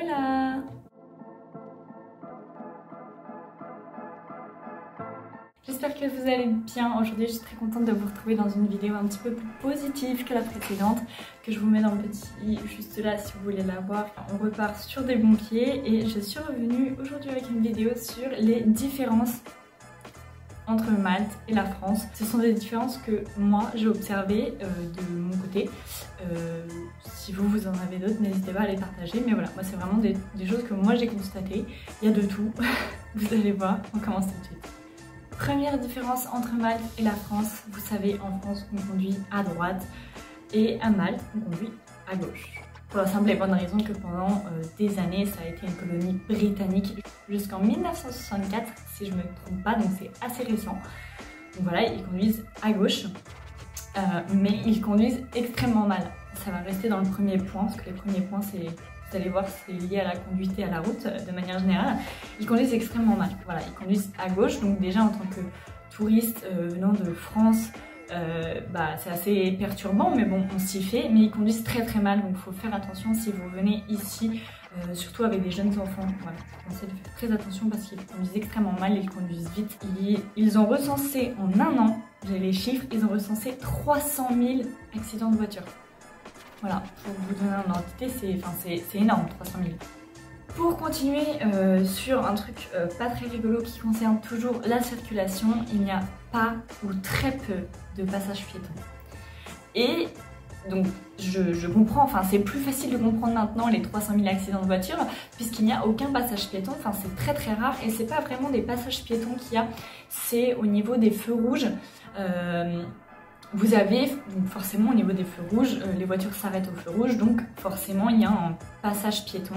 Hola! J'espère que vous allez bien. Aujourd'hui, je suis très contente de vous retrouver dans une vidéo un petit peu plus positive que la précédente, que je vous mets dans le petit juste là si vous voulez la voir. On repart sur des bons pieds et je suis revenue aujourd'hui avec une vidéo sur les différences entre Malte et la France. Ce sont des différences que moi j'ai observées de mon côté. Si vous en avez d'autres, n'hésitez pas à les partager. Mais voilà, moi c'est vraiment des choses que moi j'ai constatées. Il y a de tout, vous allez voir, on commence tout de suite. Première différence entre Malte et la France, vous savez, en France on conduit à droite et à Malte on conduit à gauche. Pour la simple et bonne raison que pendant des années ça a été une colonie britannique jusqu'en 1964 si je ne me trompe pas, donc c'est assez récent. Donc voilà, ils conduisent à gauche, mais ils conduisent extrêmement mal. Ça va rester dans le premier point, parce que les premiers points c'est... Vous allez voir, c'est lié à la conduite et à la route de manière générale. Ils conduisent extrêmement mal. Voilà, ils conduisent à gauche. Donc déjà en tant que touriste venant de France, c'est assez perturbant, mais bon, on s'y fait. Mais ils conduisent très très mal, donc il faut faire attention si vous venez ici, surtout avec des jeunes enfants. Voilà, pensez de faire très attention parce qu'ils conduisent extrêmement mal, ils conduisent vite. Ils ont recensé en un an, j'ai les chiffres, ils ont recensé 300 000 accidents de voiture. Voilà, pour vous donner une identité, c'est énorme, 300 000. Pour continuer sur un truc pas très rigolo qui concerne toujours la circulation, il n'y a pas ou très peu de passages piétons. Et donc je comprends, enfin c'est plus facile de comprendre maintenant les 300 000 accidents de voiture puisqu'il n'y a aucun passage piéton, enfin c'est très très rare et c'est pas vraiment des passages piétons qu'il y a, c'est au niveau des feux rouges. Vous avez, donc forcément au niveau des feux rouges, les voitures s'arrêtent au feu rouge, donc forcément il y a un passage piéton.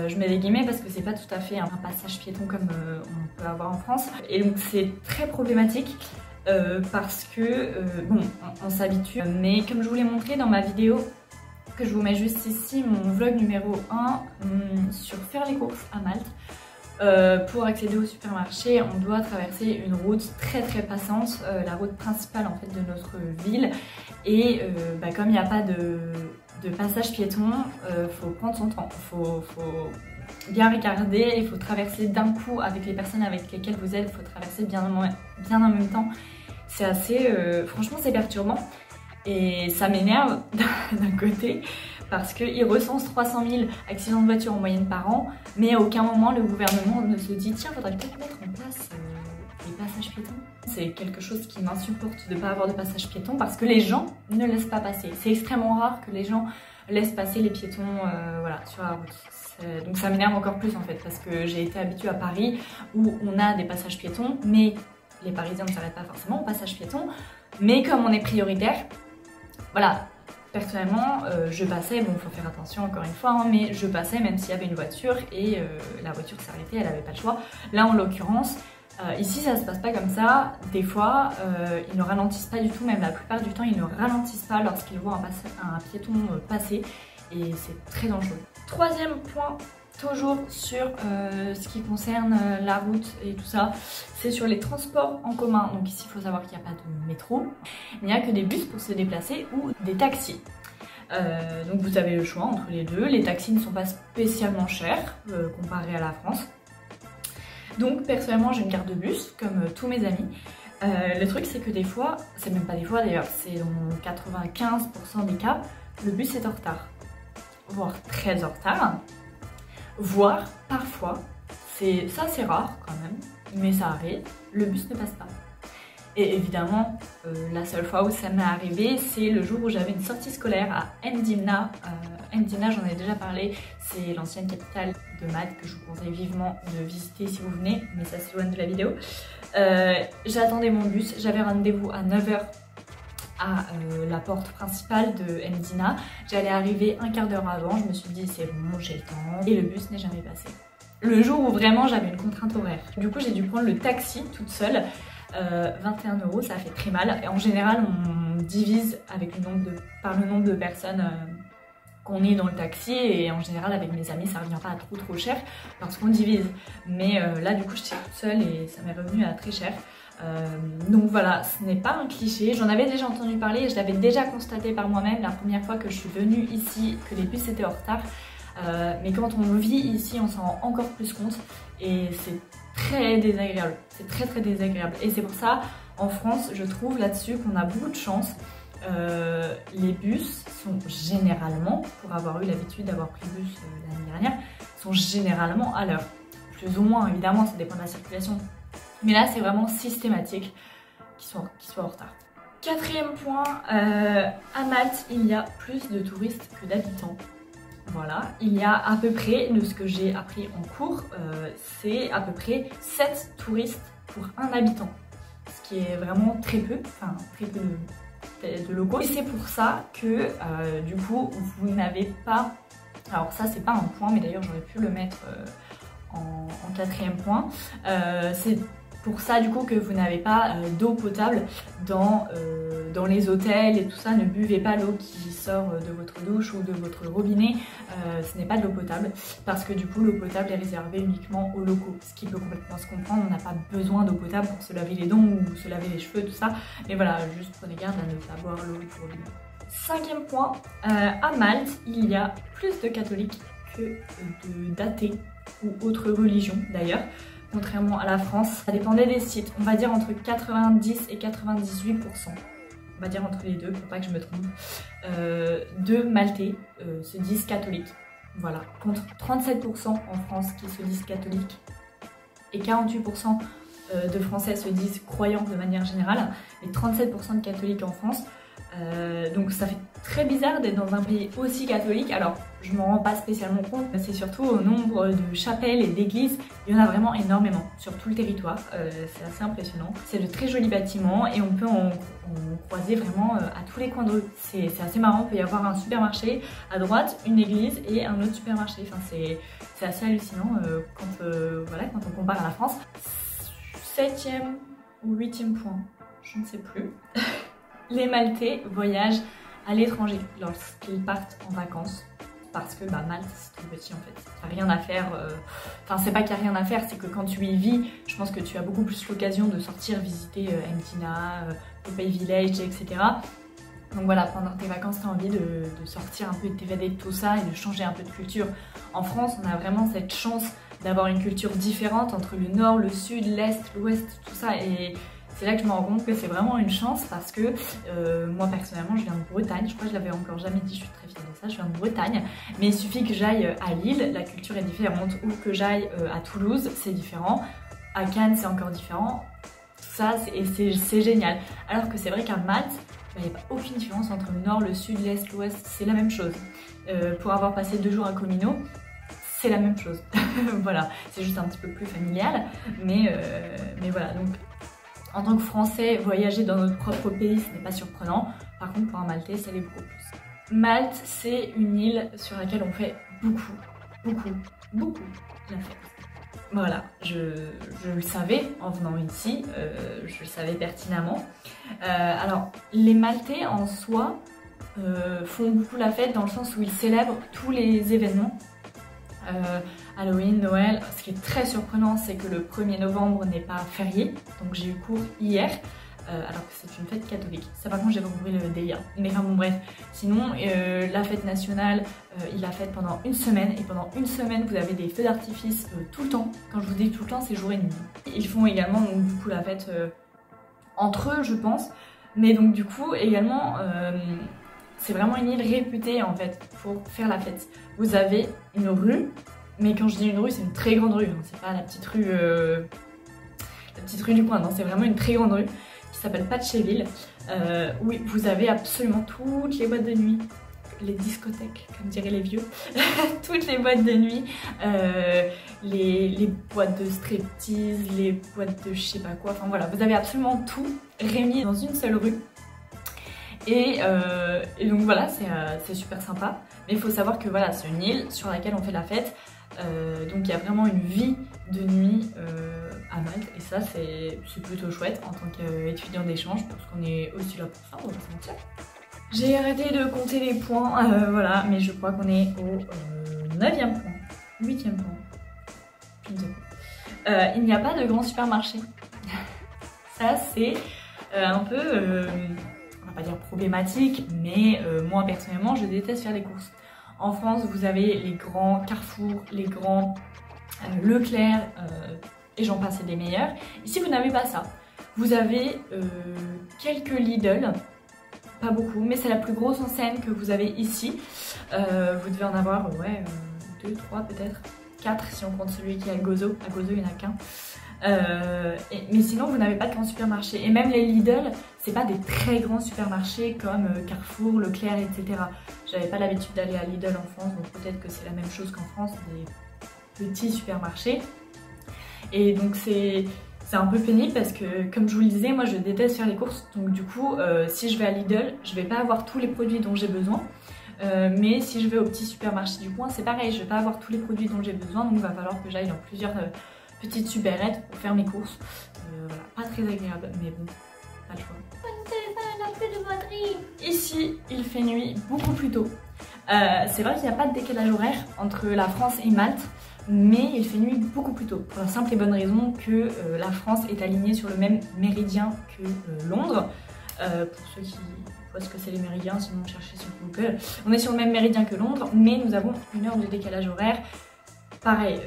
Je mets des guillemets parce que c'est pas tout à fait un passage piéton comme on peut avoir en France. Et donc c'est très problématique parce que, bon, on s'habitue. Mais comme je vous l'ai montré dans ma vidéo, que je vous mets juste ici, mon vlog numéro 1 sur faire les courses à Malte. Pour accéder au supermarché, on doit traverser une route très très passante, la route principale en fait de notre ville. Et comme il n'y a pas de passage piéton, faut prendre son temps, faut bien regarder, il faut traverser d'un coup avec les personnes avec lesquelles vous êtes, il faut traverser bien en même temps. C'est assez, franchement c'est perturbant et ça m'énerve d'un côté. Parce qu'ils recensent 300 000 accidents de voiture en moyenne par an, mais à aucun moment le gouvernement ne se dit tiens, faudrait peut-être mettre en place les passages piétons. C'est quelque chose qui m'insupporte de ne pas avoir de passage piéton parce que les gens ne laissent pas passer. C'est extrêmement rare que les gens laissent passer les piétons voilà, sur la route. Donc ça m'énerve encore plus en fait parce que j'ai été habituée à Paris où on a des passages piétons, mais les Parisiens ne s'arrêtent pas forcément au passage piéton. Mais comme on est prioritaire, voilà. Personnellement, je passais, bon, il faut faire attention encore une fois, hein, mais je passais même s'il y avait une voiture et la voiture s'arrêtait, elle n'avait pas le choix. Là, en l'occurrence, ici, ça se passe pas comme ça. Des fois, ils ne ralentissent pas du tout, même la plupart du temps, ils ne ralentissent pas lorsqu'ils voient un piéton passer et c'est très dangereux. Troisième point, toujours sur ce qui concerne la route et tout ça, c'est sur les transports en commun. Donc ici, il faut savoir qu'il n'y a pas de métro, il n'y a que des bus pour se déplacer ou des taxis. Donc vous avez le choix entre les deux. Les taxis ne sont pas spécialement chers comparé à la France. Donc personnellement, j'ai une carte de bus comme tous mes amis. Le truc, c'est que des fois, c'est même pas des fois d'ailleurs, c'est dans 95% des cas, le bus est en retard, voire très en retard. Voire parfois, c'est rare quand même, mais ça arrive, le bus ne passe pas. Et évidemment, la seule fois où ça m'est arrivé, c'est le jour où j'avais une sortie scolaire à Mdina. Mdina, j'en ai déjà parlé, c'est l'ancienne capitale de Malte que je vous conseille vivement de visiter si vous venez, mais ça s'éloigne de la vidéo. J'attendais mon bus, j'avais rendez-vous à 9 h à la porte principale de Mdina. J'allais arriver un quart d'heure avant, je me suis dit c'est bon, j'ai le temps, et le bus n'est jamais passé. Le jour où vraiment j'avais une contrainte horaire. Du coup j'ai dû prendre le taxi toute seule, 21 €, ça fait très mal. Et en général on divise avec par le nombre de personnes qu'on est dans le taxi, et en général avec mes amis ça revient pas à trop cher lorsqu'on divise. Mais là du coup j'étais toute seule et ça m'est revenu à très cher. Donc voilà, ce n'est pas un cliché, j'en avais déjà entendu parler et je l'avais déjà constaté par moi-même la première fois que je suis venue ici, que les bus étaient en retard. mais quand on vit ici, on s'en rend encore plus compte et c'est très désagréable. C'est très désagréable. Et c'est pour ça, en France, je trouve là-dessus qu'on a beaucoup de chance. Les bus sont généralement, pour avoir eu l'habitude d'avoir pris le bus l'année dernière, sont généralement à l'heure. Plus ou moins, évidemment, ça dépend de la circulation. Mais là, c'est vraiment systématique qu'ils soient en retard. Quatrième point, à Malte, il y a plus de touristes que d'habitants. Voilà, il y a à peu près, de ce que j'ai appris en cours, c'est à peu près 7 touristes pour un habitant. Ce qui est vraiment très peu, enfin très peu de locaux. Et c'est pour ça que du coup, vous n'avez pas... Alors ça, c'est pas un point, mais d'ailleurs j'aurais pu le mettre en quatrième point. C'est pour ça du coup que vous n'avez pas d'eau potable dans les hôtels et tout ça. Ne buvez pas l'eau qui sort de votre douche ou de votre robinet, ce n'est pas de l'eau potable parce que du coup l'eau potable est réservée uniquement aux locaux, ce qui peut complètement se comprendre. On n'a pas besoin d'eau potable pour se laver les dents ou se laver les cheveux, tout ça, mais voilà, juste prenez garde à ne pas boire l'eau du robinet. Cinquième point, à Malte il y a plus de catholiques que d'athées ou autres religions d'ailleurs. Contrairement à la France, ça dépendait des sites. On va dire entre 90 et 98%. On va dire entre les deux pour pas que je me trompe. De Maltais se disent catholiques. Voilà. Contre 37% en France qui se disent catholiques. Et 48% de Français se disent croyants de manière générale. Et 37% de catholiques en France. Donc ça fait très bizarre d'être dans un pays aussi catholique. Alors je m'en rends pas spécialement compte, c'est surtout au nombre de chapelles et d'églises. Il y en a vraiment énormément sur tout le territoire, c'est assez impressionnant. C'est de très jolis bâtiments et on peut en croiser vraiment à tous les coins de rue. C'est assez marrant, il peut y avoir un supermarché à droite, une église et un autre supermarché. Enfin, c'est assez hallucinant voilà, quand on compare à la France. 7e ou 8e point, je ne sais plus. Les Maltais voyagent à l'étranger lorsqu'ils partent en vacances parce que Malte c'est tout petit en fait, il n'y a rien à faire, enfin c'est pas qu'il n'y a rien à faire, c'est que quand tu y vis, je pense que tu as beaucoup plus l'occasion de sortir visiter Mtina, Popeye Village, etc. Donc voilà, pendant tes vacances, tu as envie de sortir un peu, de t'évader de tout ça et de changer un peu de culture. En France, on a vraiment cette chance d'avoir une culture différente entre le nord, le sud, l'est, l'ouest, tout ça, et c'est là que je me rends compte que c'est vraiment une chance parce que moi personnellement je viens de Bretagne, je crois que je l'avais encore jamais dit, je suis très fière de ça, je viens de Bretagne, mais il suffit que j'aille à Lille, la culture est différente, ou que j'aille à Toulouse, c'est différent, à Cannes c'est encore différent, tout ça c'est génial. Alors que c'est vrai qu'à Malte, il n'y a pas aucune différence entre le nord, le sud, l'est, l'ouest, c'est la même chose. Pour avoir passé 2 jours à Comino, c'est la même chose. Voilà, c'est juste un petit peu plus familial, mais voilà, donc en tant que Français, voyager dans notre propre pays, ce n'est pas surprenant. Par contre, pour un Maltais, ça l'est beaucoup plus. Malte, c'est une île sur laquelle on fait beaucoup la fête. Voilà, je le savais en venant ici, je le savais pertinemment. Alors, les Maltais en soi font beaucoup la fête dans le sens où ils célèbrent tous les événements. Halloween, Noël. Ce qui est très surprenant, c'est que le 1er novembre n'est pas férié, donc j'ai eu cours hier, alors que c'est une fête catholique. Ça par contre j'ai pas compris le délire, mais enfin bon bref. Sinon la fête nationale, il la fête pendant une semaine, et pendant une semaine vous avez des feux d'artifice tout le temps. Quand je vous dis tout le temps, c'est jour et nuit. Ils font également donc du coup la fête entre eux je pense, mais donc du coup également c'est vraiment une île réputée en fait pour faire la fête. Vous avez une rue, mais quand je dis une rue, c'est une très grande rue, hein. C'est pas la petite rue du coin, non, c'est vraiment une très grande rue qui s'appelle Patcheville, où vous avez absolument toutes les boîtes de nuit, les discothèques, comme diraient les vieux, toutes les boîtes de nuit, les boîtes de striptease, les boîtes de je sais pas quoi, enfin voilà, vous avez absolument tout réuni dans une seule rue. Et donc voilà, c'est super sympa, mais il faut savoir que voilà, c'est une île sur laquelle on fait la fête, donc il y a vraiment une vie de nuit à Malte, et ça c'est plutôt chouette en tant qu'étudiant d'échange, parce qu'on est aussi là pour ça, on va pas se mentir. J'ai arrêté de compter les points, voilà, mais je crois qu'on est au 9e point, 8e point, je ne sais pas. Il n'y a pas de grand supermarché, ça c'est un peu... on va pas dire problématique, mais moi personnellement je déteste faire des courses. En France, vous avez les grands Carrefour, les grands Leclerc et j'en passe et des meilleurs. Ici, vous n'avez pas ça. Vous avez quelques Lidl, pas beaucoup, mais c'est la plus grosse enseigne que vous avez ici. Vous devez en avoir, ouais, 2, 3 peut-être, 4 si on compte celui qui est à Gozo. À Gozo, il n'y en a qu'un. Mais sinon, vous n'avez pas de grands supermarchés. Et même les Lidl, c'est pas des très grands supermarchés comme Carrefour, Leclerc, etc. J'avais pas l'habitude d'aller à Lidl en France, donc peut-être que c'est la même chose qu'en France, des petits supermarchés. Et donc c'est un peu pénible parce que, comme je vous le disais, moi je déteste faire les courses. Donc du coup, si je vais à Lidl, je vais pas avoir tous les produits dont j'ai besoin. Mais si je vais au petit supermarché du coin, c'est pareil, je vais pas avoir tous les produits dont j'ai besoin. Donc il va falloir que j'aille dans plusieurs petites supérettes pour faire mes courses. Voilà, pas très agréable, mais bon, pas le choix. Mon téléphone n'a plus de batterie. Ici, il fait nuit beaucoup plus tôt. C'est vrai qu'il n'y a pas de décalage horaire entre la France et Malte, mais il fait nuit beaucoup plus tôt, pour la simple et bonne raison que la France est alignée sur le même méridien que Londres. Pour ceux qui voient ce que c'est les méridiens, sinon cherchez sur Google. On est sur le même méridien que Londres, mais nous avons 1 heure de décalage horaire. Pareil,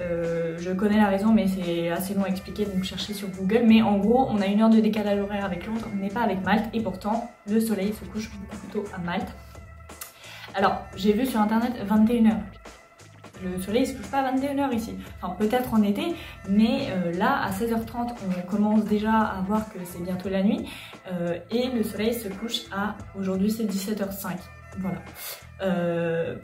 je connais la raison, mais c'est assez long à expliquer, donc cherchez sur Google. Mais en gros, on a 1 heure de décalage horaire avec Londres, mais pas avec Malte, et pourtant, le soleil se couche beaucoup plus tôt à Malte. Alors, j'ai vu sur internet 21 h. Le soleil ne se couche pas à 21 h ici. Enfin, peut-être en été, mais là, à 16h30, on commence déjà à voir que c'est bientôt la nuit. Et le soleil se couche à, aujourd'hui, c'est 17h05. Voilà.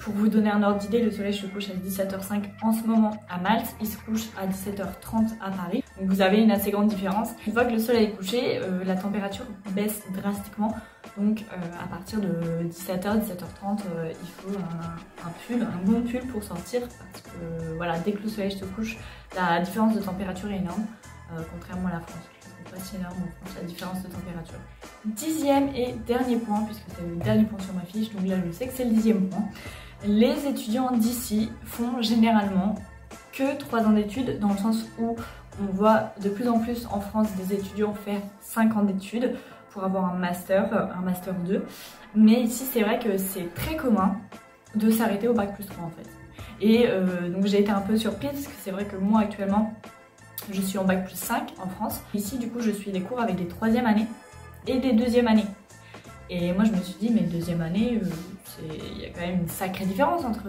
Pour vous donner un ordre d'idée, le soleil se couche à 17h05 en ce moment à Malte, il se couche à 17h30 à Paris. Donc vous avez une assez grande différence. Une fois que le soleil est couché, la température baisse drastiquement. Donc à partir de 17h, 17h30, il faut un pull, un bon pull pour sortir. Parce que voilà, dès que le soleil se couche, la différence de température est énorme, contrairement à la France. Pas si énorme en France, la différence de température. 10e et dernier point, puisque c'est le dernier point sur ma fiche, donc là je sais que c'est le 10e point. Les étudiants d'ici font généralement que 3 ans d'études, dans le sens où on voit de plus en plus en France des étudiants faire 5 ans d'études pour avoir un master 2. Mais ici c'est vrai que c'est très commun de s'arrêter au bac plus 3 en fait. Et donc j'ai été un peu surprise parce que c'est vrai que moi actuellement je suis en bac plus 5 en France. Ici du coup je suis des cours avec des 3e années et des 2e années. Et moi je me suis dit mais 2e année, il y a quand même une sacrée différence entre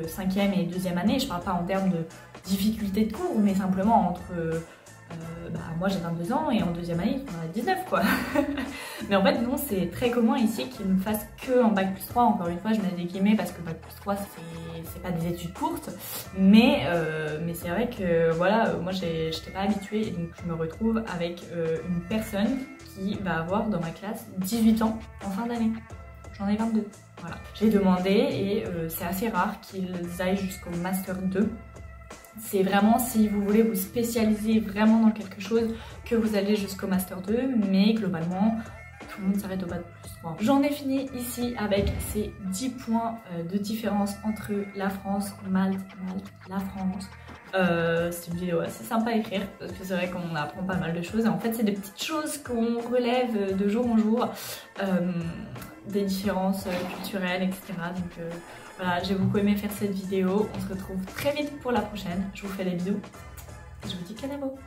5e et 2e année. Je parle pas en termes de difficulté de cours, mais simplement entre... moi j'ai 22 ans et en 2e année on a 19 quoi. Mais en fait non, c'est très commun ici qu'ils ne fassent que en bac plus 3. Encore une fois je mets des guillemets parce que bac plus 3 c'est pas des études courtes, mais c'est vrai que voilà, moi j'étais pas habituée et donc je me retrouve avec une personne qui va avoir dans ma classe 18 ans en fin d'année. J'en ai 22. Voilà. J'ai demandé et c'est assez rare qu'ils aillent jusqu'au master 2. C'est vraiment si vous voulez vous spécialiser vraiment dans quelque chose que vous allez jusqu'au master 2, mais globalement tout le monde s'arrête au bac plus 3. J'en ai fini ici avec ces 10 points de différence entre la France, Malte, la France. C'est une vidéo assez sympa à écrire parce que c'est vrai qu'on apprend pas mal de choses et en fait c'est des petites choses qu'on relève de jour en jour, des différences culturelles, etc. Donc voilà, j'ai beaucoup aimé faire cette vidéo. On se retrouve très vite pour la prochaine. Je vous fais des bisous et je vous dis canabo.